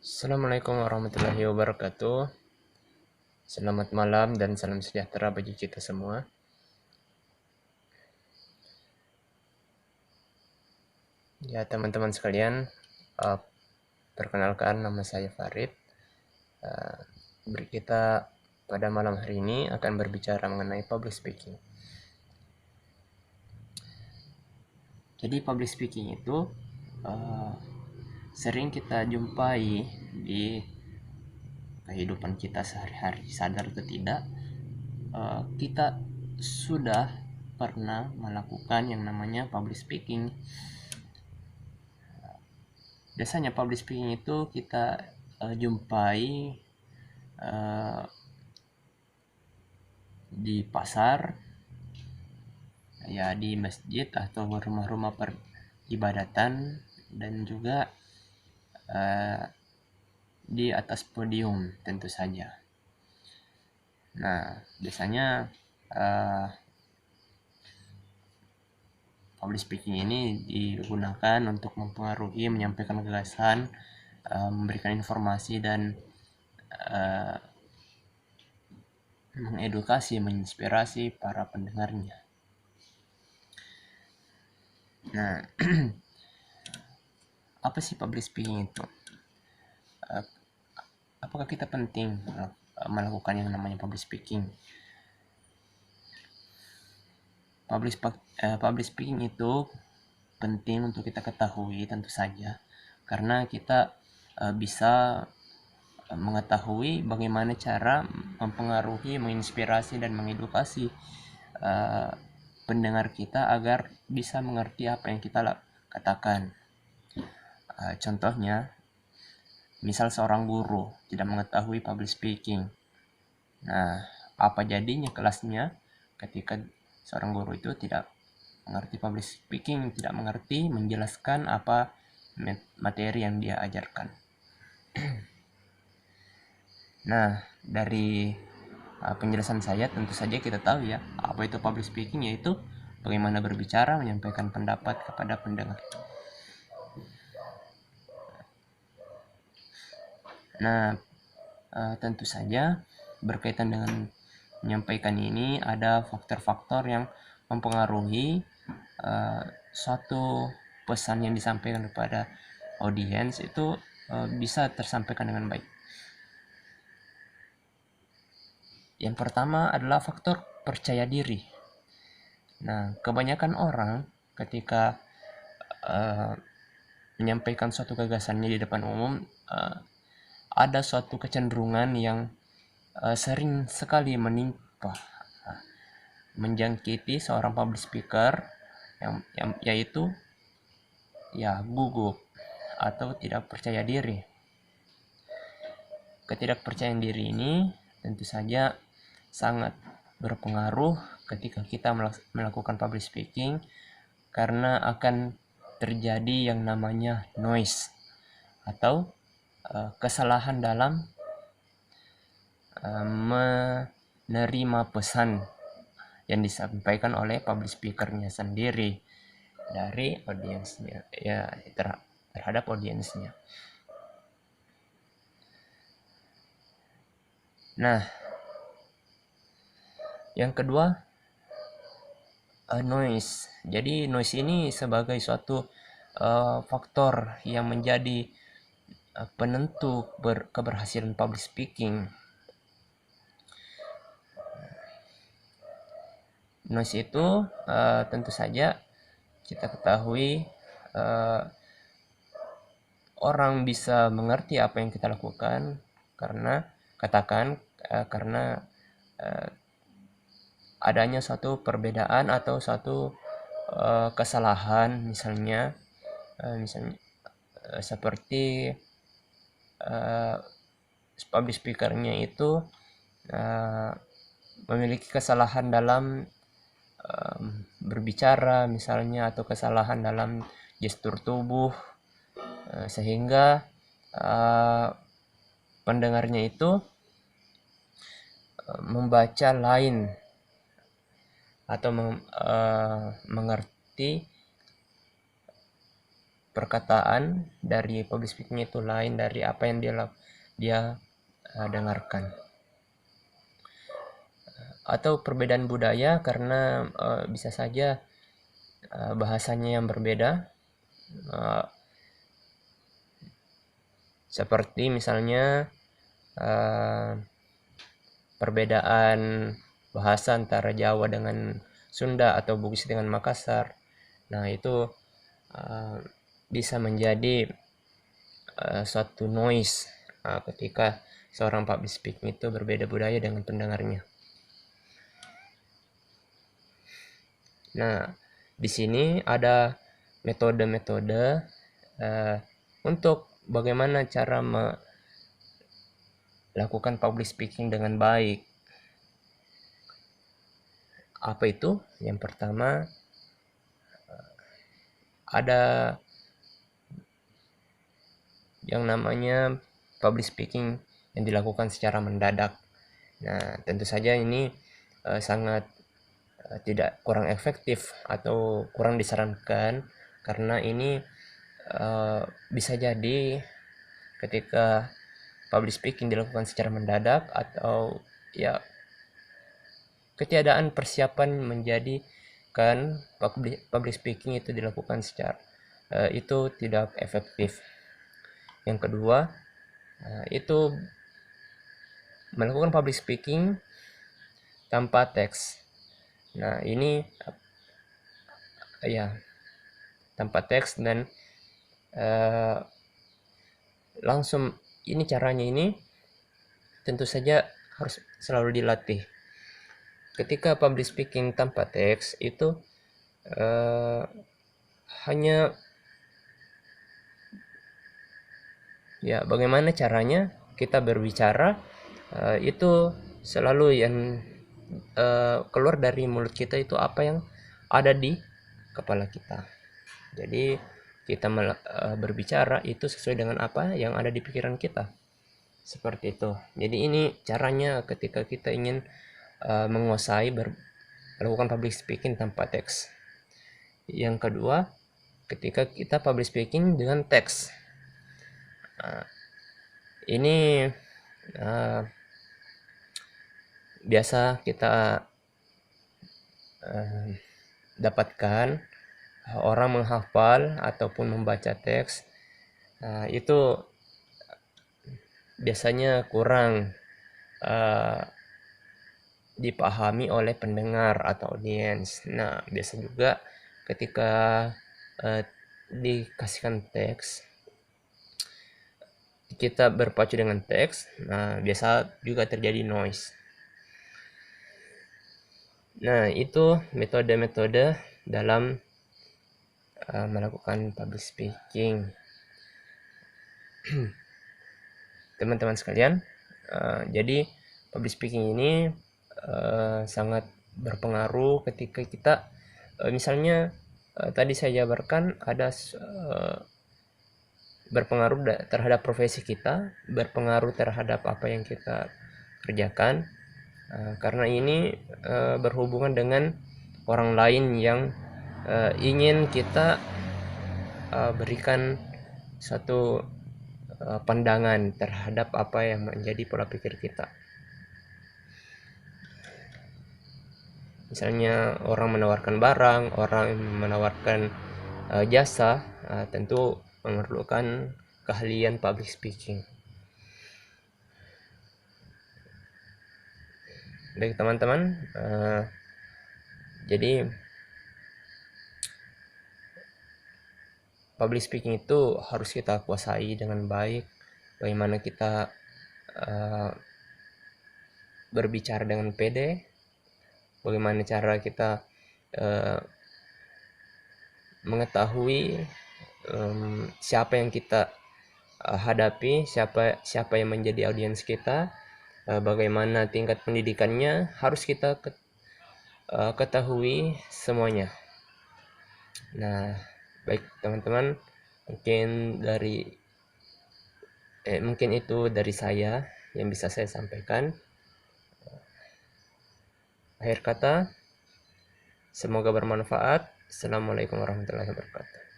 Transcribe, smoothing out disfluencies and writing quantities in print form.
Assalamualaikum warahmatullahi wabarakatuh. Selamat malam dan salam sejahtera bagi kita semua. Ya, teman-teman sekalian, perkenalkan nama saya Farid. Kita pada malam hari ini akan berbicara mengenai public speaking. Jadi public speaking itu sering kita jumpai di kehidupan kita sehari-hari, sadar atau tidak. Kita sudah pernah melakukan yang namanya public speaking. Biasanya public speaking itu kita jumpai di pasar, ya di masjid atau rumah-rumah peribadatan, dan juga di atas podium tentu saja. Nah, biasanya public speaking ini digunakan untuk mempengaruhi, menyampaikan gagasan, memberikan informasi, dan mengedukasi, menginspirasi para pendengarnya. Nah, apa sih public speaking itu? Apakah kita penting melakukan yang namanya public speaking? Public speaking itu penting untuk kita ketahui tentu saja, karena kita bisa mengetahui bagaimana cara mempengaruhi, menginspirasi, dan mengedukasi pendengar kita agar bisa mengerti apa yang kita katakan. Contohnya, misal seorang guru tidak mengetahui public speaking. Nah, apa jadinya kelasnya ketika seorang guru itu tidak mengerti public speaking, tidak mengerti menjelaskan apa materi yang dia ajarkan. Nah, dari penjelasan saya tentu saja kita tahu ya, apa itu public speaking, yaitu bagaimana berbicara, menyampaikan pendapat kepada pendengar. Nah, tentu saja berkaitan dengan menyampaikan ini ada faktor-faktor yang mempengaruhi suatu pesan yang disampaikan kepada audiens itu bisa tersampaikan dengan baik. Yang pertama adalah faktor percaya diri. Nah, kebanyakan orang ketika menyampaikan suatu gagasannya di depan umum, ada suatu kecenderungan yang sering sekali menimpa, menjangkiti seorang public speaker, yang yaitu ya gugup atau tidak percaya diri. Ketidakpercayaan diri ini tentu saja sangat berpengaruh ketika kita melakukan public speaking, karena akan terjadi yang namanya noise atau kesalahan dalam menerima pesan yang disampaikan oleh public speakernya sendiri dari audiensnya, ya terhadap audiensnya. Nah, yang kedua, noise. Jadi noise ini sebagai suatu faktor yang menjadi penentu keberhasilan public speaking. Noise itu tentu saja kita ketahui orang bisa mengerti apa yang kita lakukan karena adanya suatu perbedaan atau suatu kesalahan, misalnya seperti public speakernya itu memiliki kesalahan dalam berbicara misalnya, atau kesalahan dalam gestur tubuh, sehingga pendengarnya itu membaca lain atau mengerti perkataan dari public speaking itu lain dari apa yang dia dengarkan. Atau perbedaan budaya karena bisa saja bahasanya yang berbeda, seperti misalnya perbedaan bahasa antara Jawa dengan Sunda atau Bugis dengan Makassar. Nah, itu bisa menjadi suatu noise ketika seorang public speaking itu berbeda budaya dengan pendengarnya. Nah, di sini ada metode-metode untuk bagaimana cara melakukan public speaking dengan baik. Apa itu? Yang pertama, ada yang namanya public speaking yang dilakukan secara mendadak. Nah, tentu saja ini sangat tidak kurang efektif atau kurang disarankan, karena ini bisa jadi ketika public speaking dilakukan secara mendadak atau ya ketiadaan persiapan menjadikan public speaking itu dilakukan secara itu tidak efektif. Yang kedua, itu melakukan public speaking tanpa teks. Nah, ini ya tanpa teks dan langsung. Ini caranya ini tentu saja harus selalu dilatih. Ketika public speaking tanpa teks itu hanya ya bagaimana caranya kita berbicara itu selalu yang keluar dari mulut kita itu apa yang ada di kepala kita. Jadi kita berbicara itu sesuai dengan apa yang ada di pikiran kita. Seperti itu. Jadi ini caranya ketika kita ingin menguasai melakukan public speaking tanpa teks. Yang kedua, ketika kita public speaking dengan teks. Ini biasa kita dapatkan orang menghafal ataupun membaca teks itu biasanya kurang dipahami oleh pendengar atau audiens. Nah, biasa juga ketika dikasihkan teks, kita berpacu dengan teks, nah biasa juga terjadi noise. Nah, itu metode-metode dalam melakukan public speaking. Teman-teman sekalian, jadi public speaking ini sangat berpengaruh ketika kita misalnya tadi saya jabarkan ada berpengaruh terhadap profesi kita, berpengaruh terhadap apa yang kita kerjakan, karena ini berhubungan dengan orang lain yang ingin kita berikan satu pandangan terhadap apa yang menjadi pola pikir kita. Misalnya orang menawarkan barang, orang menawarkan jasa, tentu memerlukan keahlian public speaking. Baik teman-teman, jadi public speaking itu harus kita kuasai dengan baik. Bagaimana kita berbicara dengan pede, bagaimana cara kita mengetahui siapa yang kita hadapi, siapa yang menjadi audiens kita, bagaimana tingkat pendidikannya, harus kita ketahui semuanya. Nah, baik teman-teman, mungkin itu dari saya yang bisa saya sampaikan. Akhir kata, semoga bermanfaat. Assalamualaikum warahmatullahi wabarakatuh.